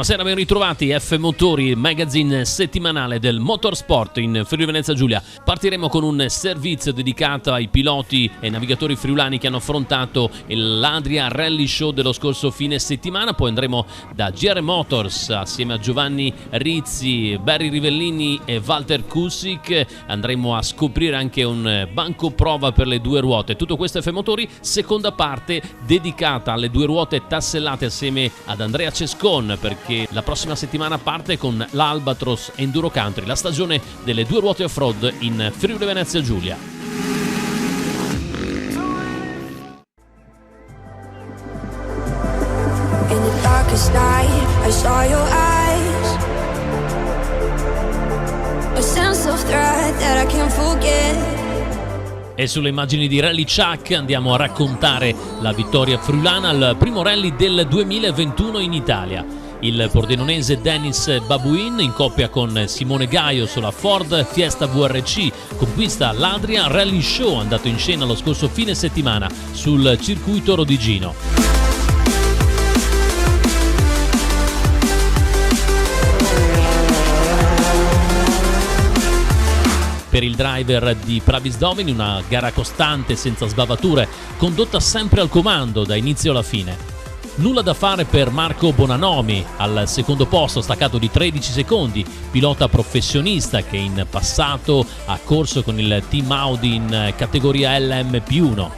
Buonasera, ben ritrovati. F Motori, magazine settimanale del motorsport in Friuli Venezia Giulia. Partiremo con un servizio dedicato ai piloti e navigatori friulani che hanno affrontato l'Adria Rally Show dello scorso fine settimana. Poi andremo da GR Motors assieme a Giovanni Rizzi, Barry Rivellini e Walter Kusic. Andremo a scoprire anche un banco prova per le due ruote. Tutto questo F Motori, seconda parte dedicata alle due ruote tassellate assieme ad Andrea Cescon, perché la prossima settimana parte con l'Albatros Enduro Country, la stagione delle due ruote off-road in Friuli Venezia Giulia. In the darkest night, I saw your eyes. A sense of threat that I can't forget. E sulle immagini di Rally Chuck andiamo a raccontare la vittoria friulana al primo rally del 2021 in Italia. Il pordenonese Denis Babuin, in coppia con Simone Gaio sulla Ford Fiesta VRC, conquista l'Adria Rally Show andato in scena lo scorso fine settimana sul circuito Rodigino. Per il driver di Pravisdovin una gara costante senza sbavature, condotta sempre al comando da inizio alla fine. Nulla da fare per Marco Bonanomi, al secondo posto staccato di 13 secondi, pilota professionista che in passato ha corso con il team Audi in categoria LMP1.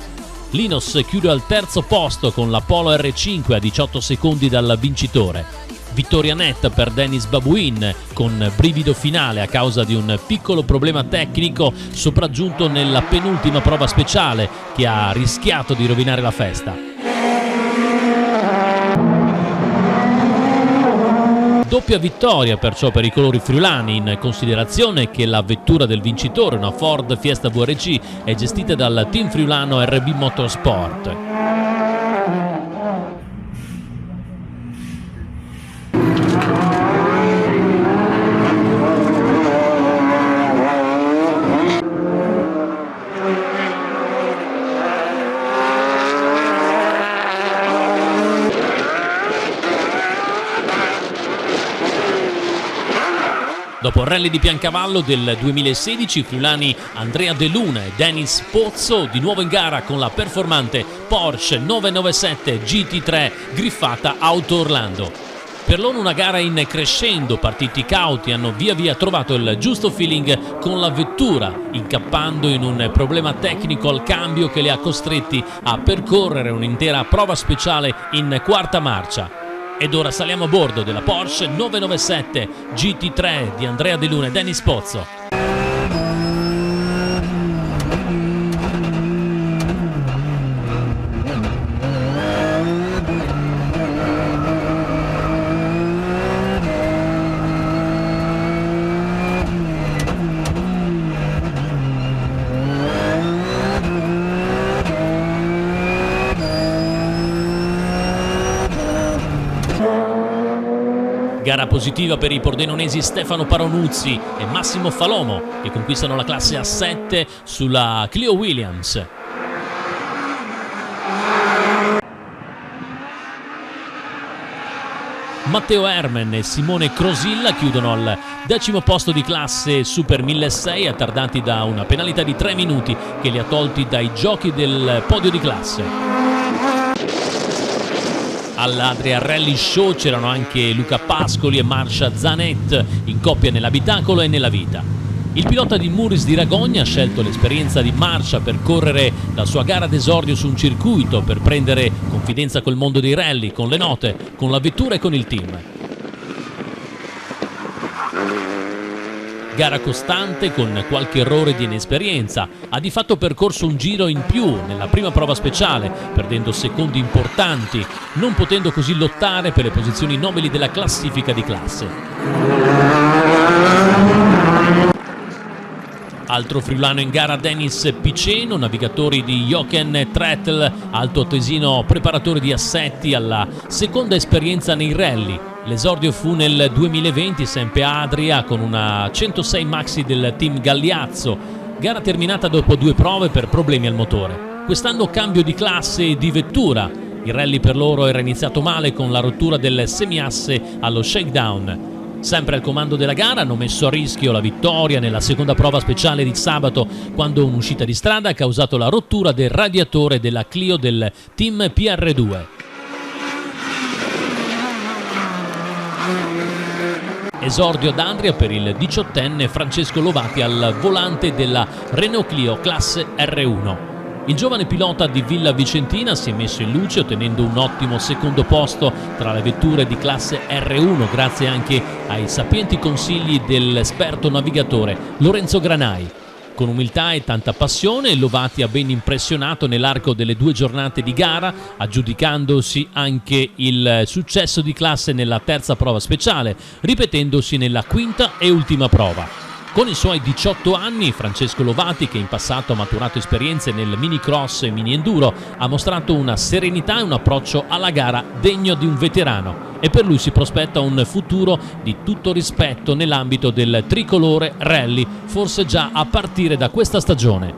Linos chiude al terzo posto con la Polo R5 a 18 secondi dal vincitore. Vittoria netta per Denis Babuin, con brivido finale a causa di un piccolo problema tecnico sopraggiunto nella penultima prova speciale che ha rischiato di rovinare la festa. Doppia vittoria perciò per i colori friulani, in considerazione che la vettura del vincitore, una Ford Fiesta VRC, è gestita dal team friulano RB Motorsport. Dopo il rally di Piancavallo del 2016, i friulani Andrea De Luna e Denis Pozzo di nuovo in gara con la performante Porsche 997 GT3 griffata Auto Orlando. Per loro una gara in crescendo, partiti cauti, hanno via via trovato il giusto feeling con la vettura, incappando in un problema tecnico al cambio che li ha costretti a percorrere un'intera prova speciale in quarta marcia. Ed ora saliamo a bordo della Porsche 997 GT3 di Andrea De Luna e Denis Pozzo. Gara positiva per i pordenonesi Stefano Paronuzzi e Massimo Falomo, che conquistano la classe A7 sulla Clio Williams. Matteo Hermen e Simone Crosilla chiudono al 10° posto di classe Super 1600, attardati da una penalità di 3 minuti che li ha tolti dai giochi del podio di classe. All'Adria Rally Show c'erano anche Luca Pascoli e Marsha Zanet in coppia nell'abitacolo e nella vita. Il pilota di Muris di Ragogna ha scelto l'esperienza di Marsha per correre la sua gara d'esordio su un circuito, per prendere confidenza col mondo dei rally, con le note, con la vettura e con il team. Gara costante con qualche errore di inesperienza, ha di fatto percorso un giro in più nella prima prova speciale, perdendo secondi importanti, non potendo così lottare per le posizioni nobili della classifica di classe. Altro friulano in gara Denis Piceno, navigatori di Jochen Trettel, altoatesino preparatore di assetti alla seconda esperienza nei rally. L'esordio fu nel 2020 sempre a Adria con una 106 Maxi del team Galliazzo, gara terminata dopo 2 prove per problemi al motore. Quest'anno cambio di classe e di vettura, Il rally per loro era iniziato male con la rottura del semiasse allo shakedown. Sempre al comando della gara hanno messo a rischio la vittoria nella seconda prova speciale di sabato, quando un'uscita di strada ha causato la rottura del radiatore della Clio del team PR2. Esordio ad Andria per il 18enne Francesco Lovati al volante della Renault Clio classe R1. Il giovane pilota di Villa Vicentina si è messo in luce ottenendo un ottimo secondo posto tra le vetture di classe R1 grazie anche ai sapienti consigli dell'esperto navigatore Lorenzo Granai. Con umiltà e tanta passione Lovati ha ben impressionato nell'arco delle 2 giornate di gara, aggiudicandosi anche il successo di classe nella terza prova speciale, ripetendosi nella quinta e ultima prova. Con i suoi 18 anni, Francesco Lovati, che in passato ha maturato esperienze nel mini-cross e mini-enduro, ha mostrato una serenità e un approccio alla gara degno di un veterano e per lui si prospetta un futuro di tutto rispetto nell'ambito del tricolore rally, forse già a partire da questa stagione.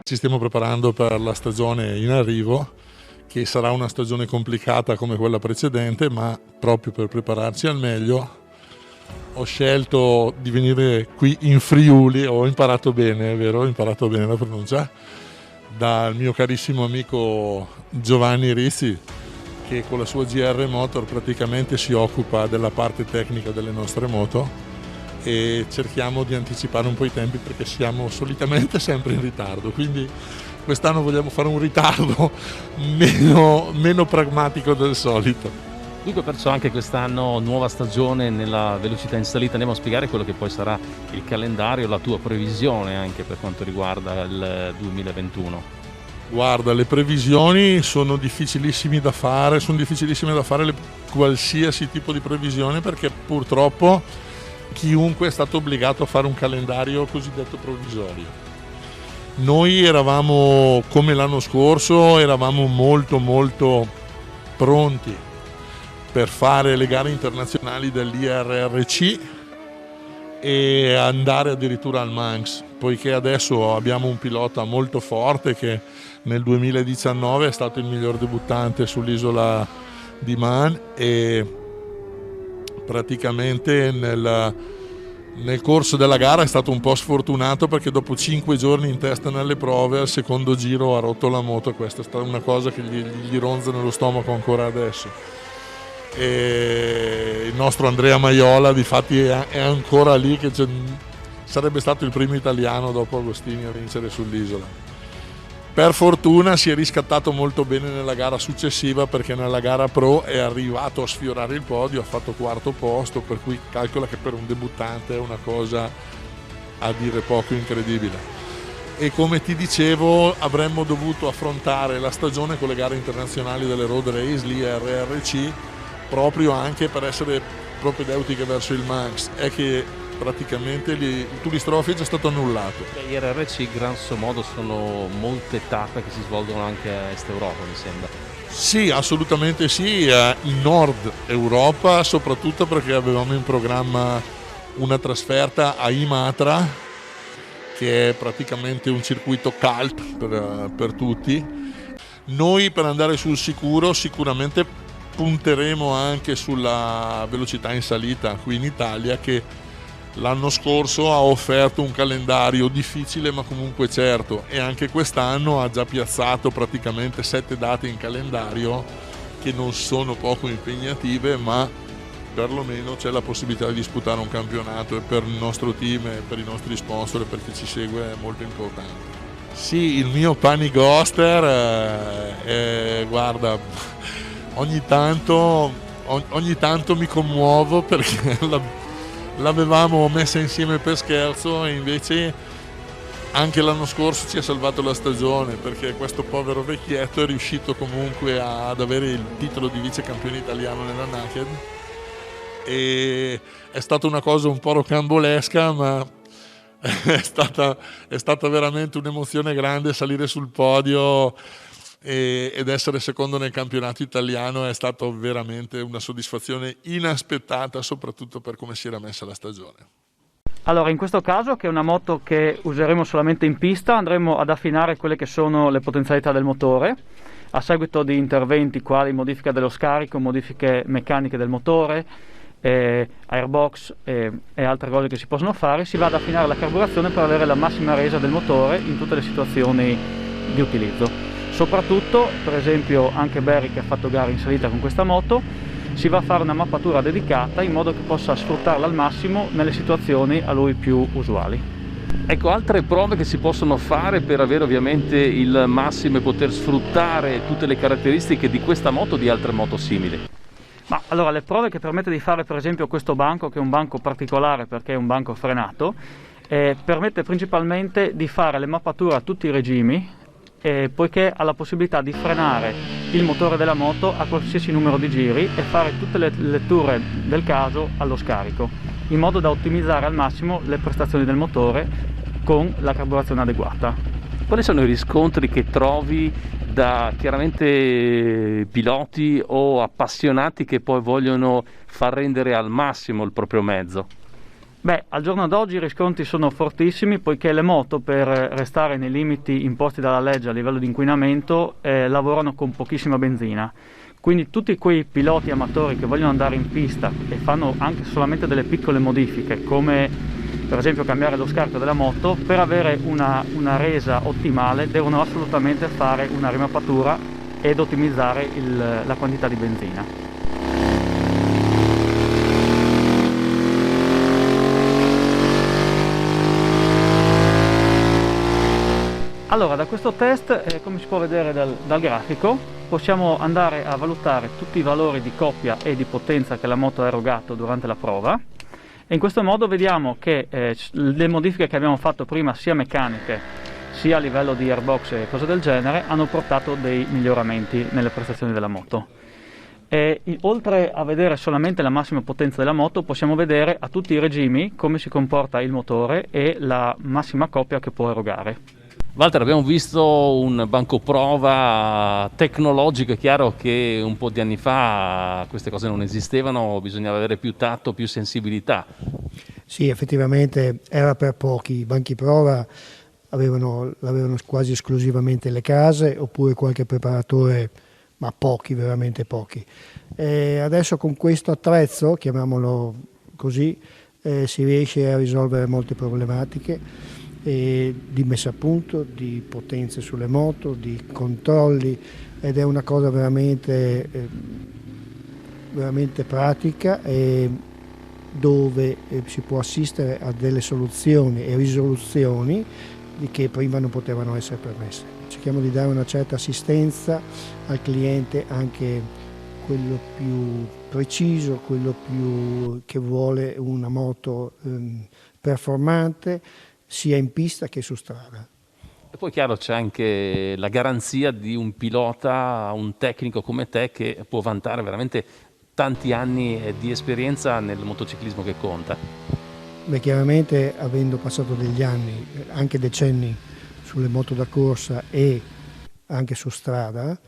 Ci stiamo preparando per la stagione in arrivo, che sarà una stagione complicata come quella precedente, ma proprio per prepararci al meglio ho scelto di venire qui in Friuli. Ho imparato bene, è vero? Ho imparato bene la pronuncia, dal mio carissimo amico Giovanni Rizzi, che con la sua GR Motor praticamente si occupa della parte tecnica delle nostre moto, e cerchiamo di anticipare un po' i tempi perché siamo solitamente sempre in ritardo, quindi quest'anno vogliamo fare un ritardo meno pragmatico del solito. Dunque perciò anche quest'anno nuova stagione nella velocità in salita. Andiamo a spiegare quello che poi sarà il calendario, la tua previsione anche per quanto riguarda il 2021. Guarda, le previsioni sono difficilissime da fare qualsiasi tipo di previsione, perché purtroppo chiunque è stato obbligato a fare un calendario cosiddetto provvisorio. Noi eravamo, come l'anno scorso, eravamo molto pronti per fare le gare internazionali dell'IRRC e andare addirittura al Manx, poiché adesso abbiamo un pilota molto forte che nel 2019 è stato il miglior debuttante sull'isola di Man, e praticamente nel corso della gara è stato un po' sfortunato perché dopo 5 giorni in testa nelle prove al secondo giro ha rotto la moto, e questa è stata una cosa che gli ronza nello stomaco ancora adesso. E il nostro Andrea Maiola difatti è ancora lì, che sarebbe stato il primo italiano dopo Agostini a vincere sull'isola. Per fortuna si è riscattato molto bene nella gara successiva, perché nella gara pro è arrivato a sfiorare il podio, ha fatto 4º posto, per cui calcola che per un debuttante è una cosa a dire poco incredibile. E come ti dicevo, avremmo dovuto affrontare la stagione con le gare internazionali delle road race, l'IRRC, proprio anche per essere propedeutiche verso il Manx. È che praticamente il Tourist Trophy è già stato annullato. IRRC grosso modo sono molte tappe che si svolgono anche a Est Europa, mi sembra. Sì, assolutamente sì, in Nord Europa, soprattutto perché avevamo in programma una trasferta a Imatra, che è praticamente un circuito cult per tutti. Noi, per andare sul sicuro, sicuramente punteremo anche sulla velocità in salita qui in Italia, che l'anno scorso ha offerto un calendario difficile ma comunque certo, e anche quest'anno ha già piazzato praticamente 7 date in calendario che non sono poco impegnative, ma perlomeno c'è la possibilità di disputare un campionato, e per il nostro team e per i nostri sponsor e per chi ci segue è molto importante. Sì, il mio Panic Oster, guarda, ogni tanto mi commuovo perché l'avevamo messa insieme per scherzo, e invece anche l'anno scorso ci ha salvato la stagione, perché questo povero vecchietto è riuscito comunque ad avere il titolo di vice campione italiano nella Naked, e è stata una cosa un po' rocambolesca, ma è stata veramente un'emozione grande salire sul podio ed essere secondo nel campionato italiano. È stato veramente una soddisfazione inaspettata, soprattutto per come si era messa la stagione. Allora, in questo caso, che è una moto che useremo solamente in pista, andremo ad affinare quelle che sono le potenzialità del motore a seguito di interventi quali modifica dello scarico, modifiche meccaniche del motore, airbox e altre cose che si possono fare. Si va ad affinare la carburazione per avere la massima resa del motore in tutte le situazioni di utilizzo. Soprattutto, per esempio, anche Barry, che ha fatto gare in salita con questa moto, si va a fare una mappatura dedicata in modo che possa sfruttarla al massimo nelle situazioni a lui più usuali. Ecco, altre prove che si possono fare per avere ovviamente il massimo e poter sfruttare tutte le caratteristiche di questa moto o di altre moto simili. Ma allora, le prove che permette di fare per esempio questo banco, che è un banco particolare perché è un banco frenato, permette principalmente di fare le mappature a tutti i regimi, poiché ha la possibilità di frenare il motore della moto a qualsiasi numero di giri e fare tutte le letture del caso allo scarico, in modo da ottimizzare al massimo le prestazioni del motore con la carburazione adeguata. Quali sono i riscontri che trovi da chiaramente piloti o appassionati che poi vogliono far rendere al massimo il proprio mezzo? Beh, al giorno d'oggi i riscontri sono fortissimi, poiché le moto, per restare nei limiti imposti dalla legge a livello di inquinamento, lavorano con pochissima benzina. Quindi tutti quei piloti amatori che vogliono andare in pista e fanno anche solamente delle piccole modifiche, come per esempio cambiare lo scarico della moto, per avere una resa ottimale devono assolutamente fare una rimappatura ed ottimizzare la quantità di benzina. Allora, da questo test, come si può vedere dal grafico, possiamo andare a valutare tutti i valori di coppia e di potenza che la moto ha erogato durante la prova, e in questo modo vediamo che le modifiche che abbiamo fatto prima, sia meccaniche sia a livello di airbox e cose del genere, hanno portato dei miglioramenti nelle prestazioni della moto. Oltre a vedere solamente la massima potenza della moto, possiamo vedere a tutti i regimi come si comporta il motore e la massima coppia che può erogare. Walter, abbiamo visto un banco prova tecnologico. È chiaro che un po' di anni fa queste cose non esistevano, bisognava avere più tatto, più sensibilità. Sì, effettivamente era per pochi. I banchi prova l'avevano quasi esclusivamente le case oppure qualche preparatore, ma pochi, veramente pochi. Adesso con questo attrezzo, chiamiamolo così, si riesce a risolvere molte problematiche di messa a punto, di potenze sulle moto, di controlli, ed è una cosa veramente pratica, dove si può assistere a delle soluzioni e risoluzioni che prima non potevano essere permesse. Cerchiamo di dare una certa assistenza al cliente, anche quello più preciso, quello più che vuole una moto performante, sia in pista che su strada. E poi chiaro c'è anche la garanzia di un pilota, un tecnico come te, che può vantare veramente tanti anni di esperienza nel motociclismo che conta. Beh, chiaramente, avendo passato degli anni, anche decenni, sulle moto da corsa e anche su strada,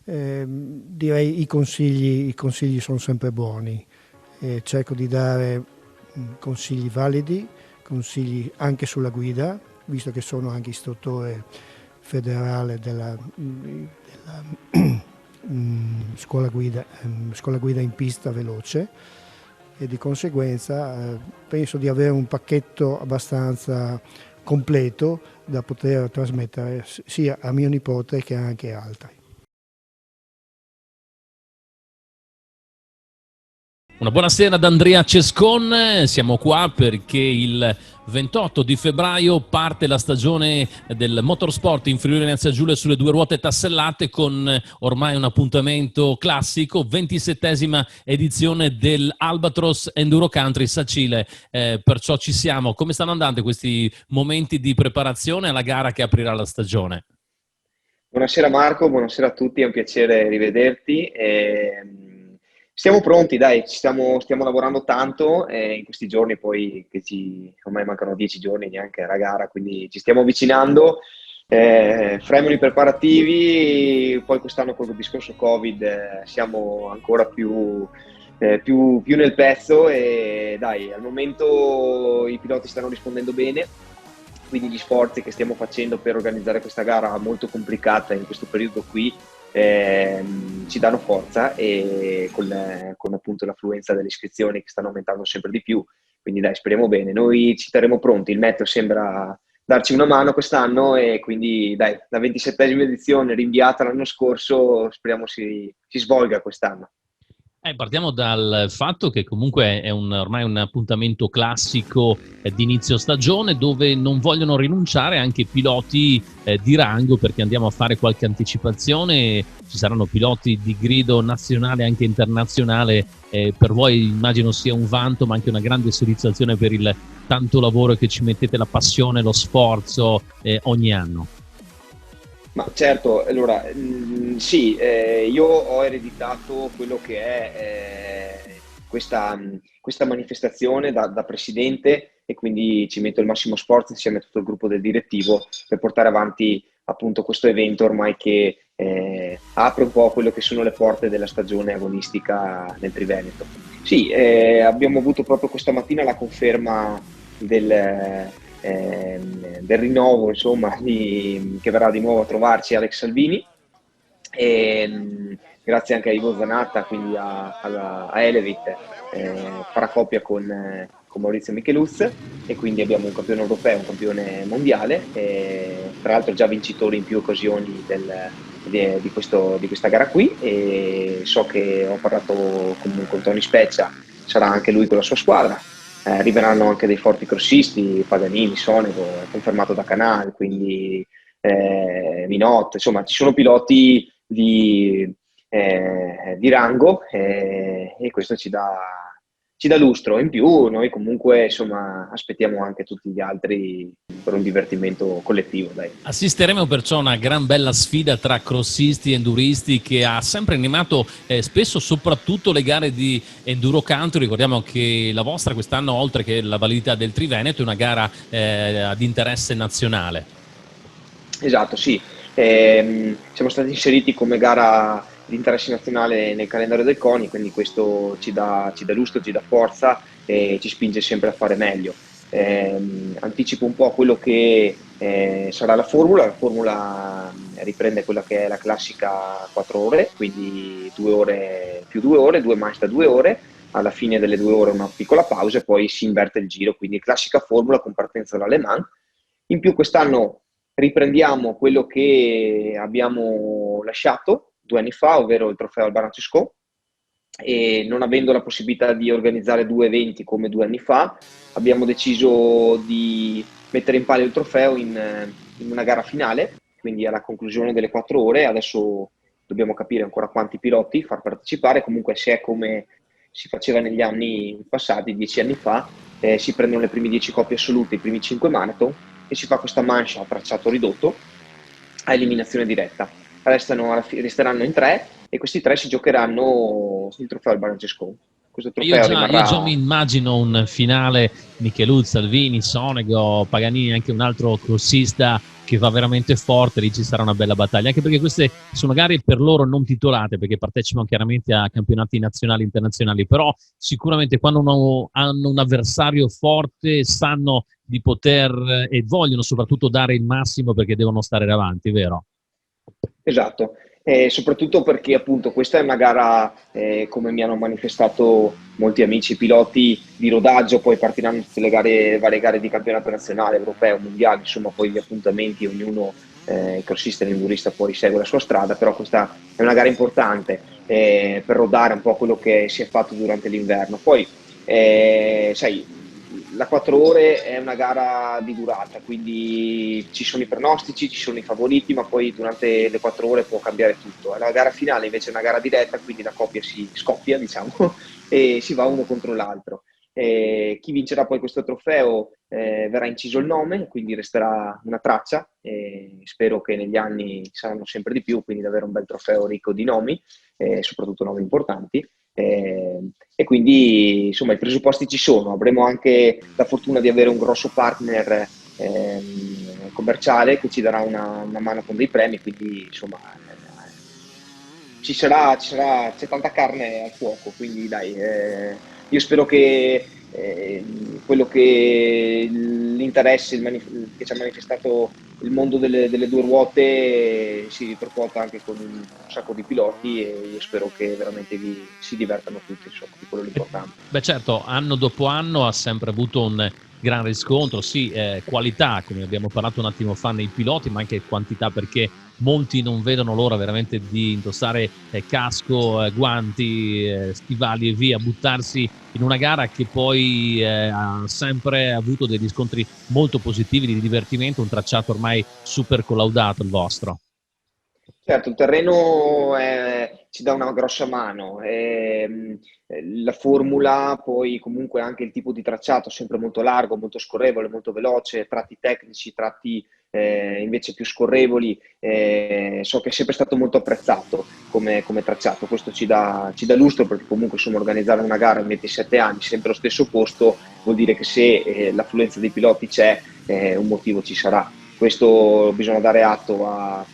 direi i consigli sono sempre buoni. Cerco di dare consigli validi, consigli anche sulla guida, visto che sono anche istruttore federale della scuola guida in pista veloce, e di conseguenza penso di avere un pacchetto abbastanza completo da poter trasmettere sia a mio nipote che anche a altri. Una buonasera ad Andrea Cescon, siamo qua perché il 28 di febbraio parte la stagione del motorsport in Friuli Venezia Giulia sulle due ruote tassellate, con ormai un appuntamento classico, 27esima edizione dell'Albatros Enduro Country Sacile, perciò ci siamo. Come stanno andando questi momenti di preparazione alla gara che aprirà la stagione? Buonasera Marco, buonasera a tutti, è un piacere rivederti. Siamo pronti, dai, stiamo lavorando tanto, in questi giorni poi ormai mancano 10 giorni neanche alla gara, quindi ci stiamo avvicinando, fremo i preparativi. Poi quest'anno con il discorso Covid siamo ancora più nel pezzo, e dai, al momento i piloti stanno rispondendo bene, quindi gli sforzi che stiamo facendo per organizzare questa gara molto complicata in questo periodo qui ci danno forza, e con appunto l'affluenza delle iscrizioni che stanno aumentando sempre di più, quindi dai, speriamo bene. Noi ci terremo pronti, il meteo sembra darci una mano quest'anno, e quindi dai, la 27esima edizione rinviata l'anno scorso speriamo si svolga quest'anno. Partiamo dal fatto che comunque è ormai un appuntamento classico di inizio stagione, dove non vogliono rinunciare anche piloti di rango, perché andiamo a fare qualche anticipazione. Ci saranno piloti di grido nazionale e anche internazionale. Per voi immagino sia un vanto, ma anche una grande soddisfazione per il tanto lavoro che ci mettete, la passione, lo sforzo ogni anno. Ma certo, allora sì, io ho ereditato quello che è questa manifestazione da presidente, e quindi ci metto il massimo sforzo insieme a tutto il gruppo del direttivo per portare avanti appunto questo evento ormai che apre un po' quello che sono le porte della stagione agonistica nel Triveneto. Sì, abbiamo avuto proprio questa mattina la conferma del rinnovo, insomma, che verrà di nuovo a trovarci Alex Salvini, e grazie anche a Ivo Zanatta, quindi a Elevit, farà coppia con Maurizio Micheluz, e quindi abbiamo un campione europeo, un campione mondiale, tra l'altro già vincitori in più occasioni di questa gara qui, e so che ho parlato con Tony Spezia, sarà anche lui con la sua squadra. Arriveranno anche dei forti crossisti, Paganini, Sonego, confermato da Canal, quindi Minot, insomma ci sono piloti di rango, e questo ci dà lustro. In più noi comunque insomma aspettiamo anche tutti gli altri per un divertimento collettivo, dai. Assisteremo perciò a una gran bella sfida tra crossisti e enduristi, che ha sempre animato spesso soprattutto le gare di enduro country. Ricordiamo che la vostra quest'anno, oltre che la validità del Triveneto, è una gara di interesse nazionale. Esatto, sì. Siamo stati inseriti come gara di interesse nazionale nel calendario del CONI, quindi questo ci dà lustro, ci dà forza e ci spinge sempre a fare meglio. Anticipo un po' quello che sarà la formula. La formula riprende quella che è la classica 4 ore, quindi 2 ore più 2 ore, 2 manche da 2 ore. Alla fine delle 2 ore una piccola pausa e poi si inverte il giro, quindi classica formula con partenza da Le Mans. In più quest'anno riprendiamo quello che abbiamo lasciato 2 anni fa, ovvero il trofeo Albano Cesco, e non avendo la possibilità di organizzare 2 eventi come 2 anni fa, abbiamo deciso di mettere in palio il trofeo in una gara finale, quindi alla conclusione delle 4 ore. Adesso dobbiamo capire ancora quanti piloti far partecipare. Comunque, se è come si faceva negli anni passati, 10 anni fa, si prendono le prime 10 coppie assolute, i primi 5 marathon, e si fa questa manche a tracciato ridotto a eliminazione diretta. Resteranno in 3, e questi 3 si giocheranno il trofeo Albano Cesco. Questo trofeo Io già mi immagino un finale Micheluz, Salvini, Sonego, Paganini, anche un altro crossista che va veramente forte. Lì ci sarà una bella battaglia, anche perché queste sono gare per loro non titolate, perché partecipano chiaramente a campionati nazionali e internazionali, però sicuramente quando hanno un avversario forte sanno di poter e vogliono soprattutto dare il massimo, perché devono stare davanti, vero? Esatto, soprattutto perché appunto questa è una gara, come mi hanno manifestato molti amici piloti, di rodaggio. Poi partiranno tutte le varie gare di campionato nazionale, europeo, mondiale, insomma poi gli appuntamenti, ognuno, il crossista e l'endurista poi segue la sua strada, però questa è una gara importante per rodare un po' quello che si è fatto durante l'inverno. Poi sai, la 4 ore è una gara di durata, quindi ci sono i pronostici, ci sono i favoriti, ma poi durante le 4 ore può cambiare tutto. La gara finale invece è una gara diretta, quindi la coppia si scoppia, diciamo, e si va uno contro l'altro. Chi vincerà poi questo trofeo verrà inciso il nome, quindi resterà una traccia, spero che negli anni saranno sempre di più, quindi davvero un bel trofeo ricco di nomi, soprattutto nomi importanti. E quindi insomma i presupposti ci sono. Avremo anche la fortuna di avere un grosso partner commerciale che ci darà una mano con dei premi, quindi insomma c'è tanta carne al fuoco, quindi dai, io spero che quello che l'interesse che ci ha manifestato il mondo delle due ruote si ripercuota anche con un sacco di piloti, e io spero che veramente si divertano tutti, insomma, di quello l'importante. Beh certo, anno dopo anno ha sempre avuto un gran riscontro, sì, qualità, come abbiamo parlato un attimo fa nei piloti, ma anche quantità, perché molti non vedono l'ora veramente di indossare casco, guanti, stivali e via, buttarsi in una gara che poi ha sempre avuto dei riscontri molto positivi di divertimento, un tracciato ormai super collaudato il vostro. Certo, il terreno ci dà una grossa mano, la formula, poi comunque anche il tipo di tracciato sempre molto largo, molto scorrevole, molto veloce, tratti tecnici, tratti invece più scorrevoli, so che è sempre stato molto apprezzato come tracciato. Questo ci dà lustro, perché comunque insomma organizzare una gara in 27 anni sempre allo stesso posto vuol dire che se l'affluenza dei piloti c'è, un motivo ci sarà. Questo bisogna dare atto a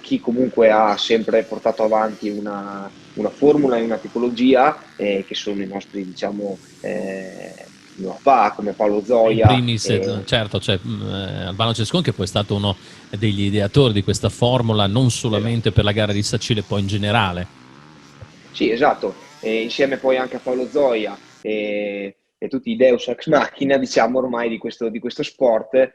chi comunque ha sempre portato avanti una formula e una tipologia, che sono i nostri, diciamo, papà, come Paolo Zoia. In primis, certo, c'è Albano Cescon, che poi è stato uno degli ideatori di questa formula, non solamente per la gara di Sacile, poi in generale. Sì, esatto, insieme poi anche a Paolo Zoia e tutti i Deus ex machina, diciamo, ormai di questo sport,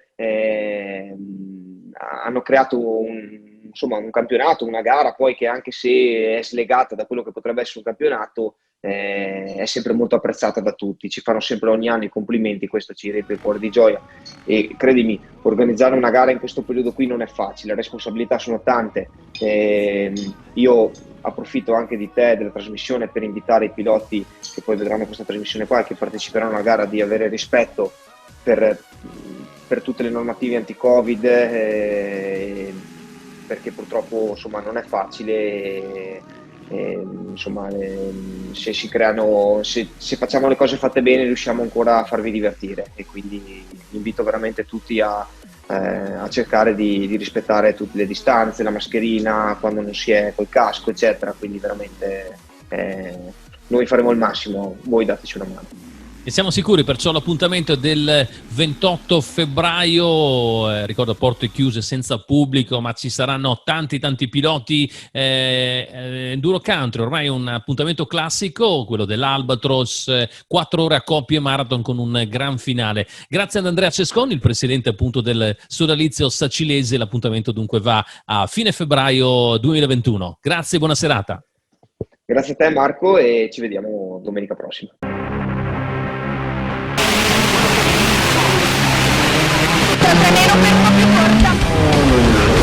hanno creato un campionato, una gara poi che, anche se è slegata da quello che potrebbe essere un campionato, è sempre molto apprezzata da tutti. Ci fanno sempre ogni anno i complimenti, questo ci riempie il cuore di gioia, e credimi, organizzare una gara in questo periodo qui non è facile, le responsabilità sono tante. Io approfitto anche di te, della trasmissione, per invitare i piloti che poi vedranno questa trasmissione qua, che parteciperanno alla gara, di avere rispetto per tutte le normative anti-Covid, perché purtroppo insomma non è facile, insomma, se facciamo le cose fatte bene riusciamo ancora a farvi divertire, e quindi invito veramente tutti a cercare di rispettare tutte le distanze, la mascherina quando non si è col casco, eccetera. Quindi veramente noi faremo il massimo, voi dateci una mano. E siamo sicuri, perciò l'appuntamento è del 28 febbraio, ricordo, porte chiuse, senza pubblico, ma ci saranno tanti piloti. Enduro Country, ormai un appuntamento classico, quello dell'Albatros, 4 ore a coppie marathon con un gran finale. Grazie ad Andrea Cescon, il presidente appunto del sodalizio sacilese. L'appuntamento dunque va a fine febbraio 2021. Grazie e buona serata. Grazie a te Marco, e ci vediamo domenica prossima. Nero per più corta.